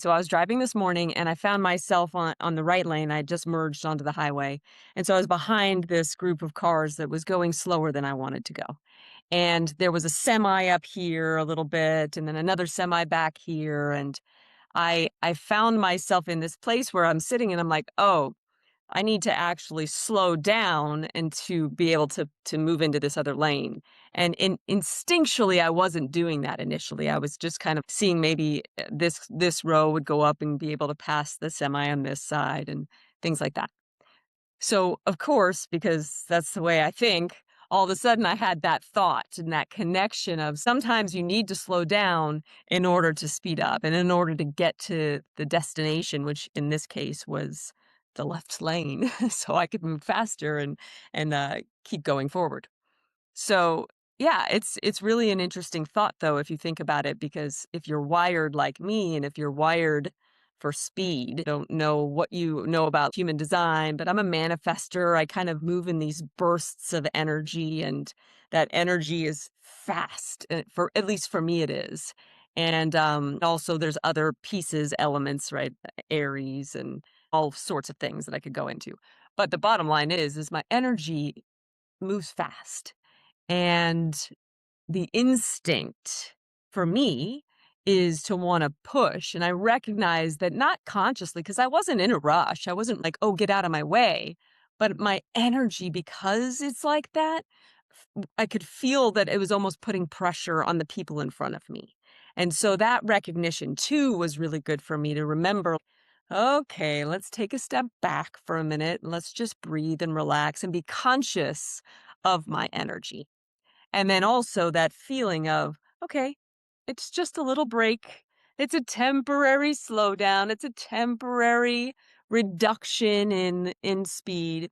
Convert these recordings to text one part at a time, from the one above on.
So I was driving this morning and I found myself on the right lane. I just merged onto the highway. And so I was behind this group of cars that was going slower than I wanted to go. And there was a semi up here a little bit and then another semi back here. And I found myself in this place where I'm sitting and I'm like, oh, I need to actually slow down and to be able to move into this other lane. And instinctually, I wasn't doing that initially. I was just kind of seeing maybe this row would go up and be able to pass the semi on this side and things like that. So, of course, because that's the way I think, all of a sudden I had that thought and that connection of sometimes you need to slow down in order to speed up and in order to get to the destination, which in this case was the left lane, so I could move faster and keep going forward. So, yeah, it's really an interesting thought though if you think about it because if you're wired like me and if you're wired for speed, don't know what you know about human design, but I'm a manifester. I kind of move in these bursts of energy and that energy is fast for at least for me it is. And also there's other pieces, elements, right? Aries and all sorts of things that I could go into. But the bottom line is my energy moves fast and the instinct for me is to want to push. And I recognize that not consciously, because I wasn't in a rush. I wasn't like, oh, get out of my way. But my energy, because it's like that, I could feel that it was almost putting pressure on the people in front of me. And so that recognition too was really good for me to remember. Okay, let's take a step back for a minute. Let's just breathe and relax and be conscious of my energy. And then also that feeling of, okay, it's just a little break. It's a temporary slowdown. It's a temporary reduction in speed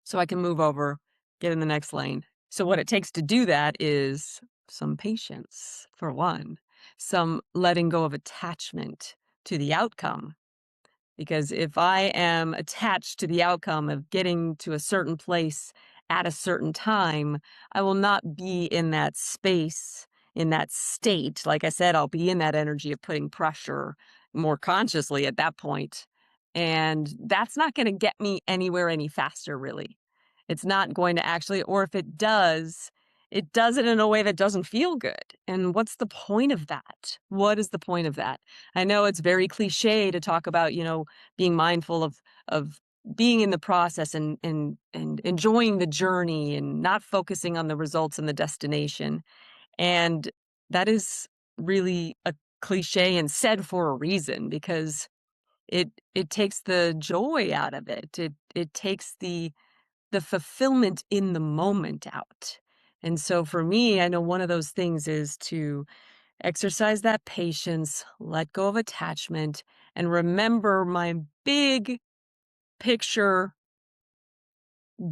so I can move over, get in the next lane. So what it takes to do that is some patience for one, some letting go of attachment to the outcome because if I am attached to the outcome of getting to a certain place at a certain time, I will not be in that space, in that state. Like I said, I'll be in that energy of putting pressure more consciously at that point. And that's not going to get me anywhere any faster, really. It's not going to actually, or if it does it in a way that doesn't feel good. And what's the point of that? What is the point of that? I know it's very cliche to talk about, being mindful of being in the process and enjoying the journey and not focusing on the results and the destination. And that is really a cliche and said for a reason because it takes the joy out of it. It takes the fulfillment in the moment out. And so for me, I know one of those things is to exercise that patience, let go of attachment, and remember my big picture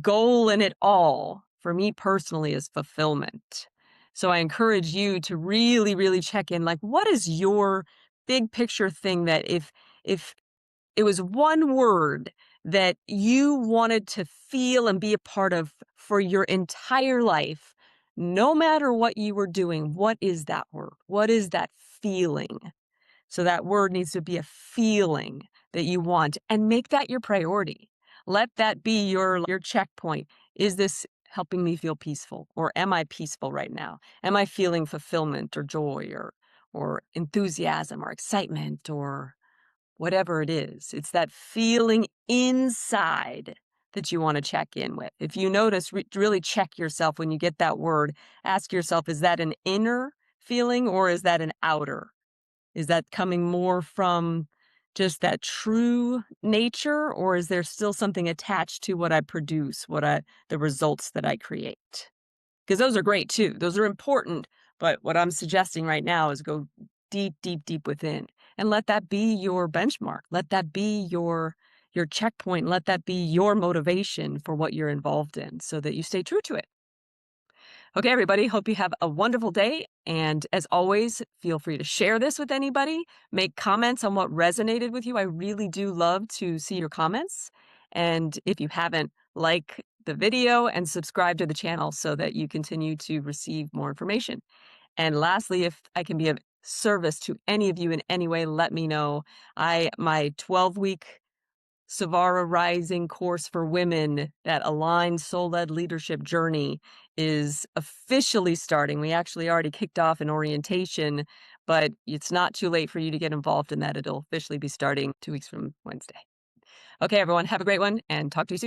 goal in it all for me personally is fulfillment. So I encourage you to really, really check in like, what is your big picture thing that if it was one word that you wanted to feel and be a part of for your entire life, no matter what you were doing, what is that word? What is that feeling? So that word needs to be a feeling that you want and make that your priority. Let that be your checkpoint. Is this helping me feel peaceful or am I peaceful right now? Am I feeling fulfillment or joy or enthusiasm or excitement or whatever it is? It's that feeling inside that you want to check in with. If you notice, really check yourself when you get that word. Ask yourself, is that an inner feeling or is that an outer? Is that coming more from just that true nature, or is there still something attached to what I produce, the results that I create? Because those are great too. Those are important. But what I'm suggesting right now is go deep, deep, deep within and let that be your benchmark. Let that be your checkpoint. Let that be your motivation for what you're involved in so that you stay true to it. Okay, everybody, hope you have a wonderful day. And as always, feel free to share this with anybody. Make comments on what resonated with you. I really do love to see your comments. And if you haven't, like the video and subscribe to the channel so that you continue to receive more information. And lastly, if I can be of service to any of you in any way, let me know. My 12-week Sovara Rising course for women that aligns soul-led leadership journey is officially starting. We actually already kicked off an orientation, but it's not too late for you to get involved in that. It'll officially be starting 2 weeks from Wednesday. Okay, everyone, have a great one and talk to you soon.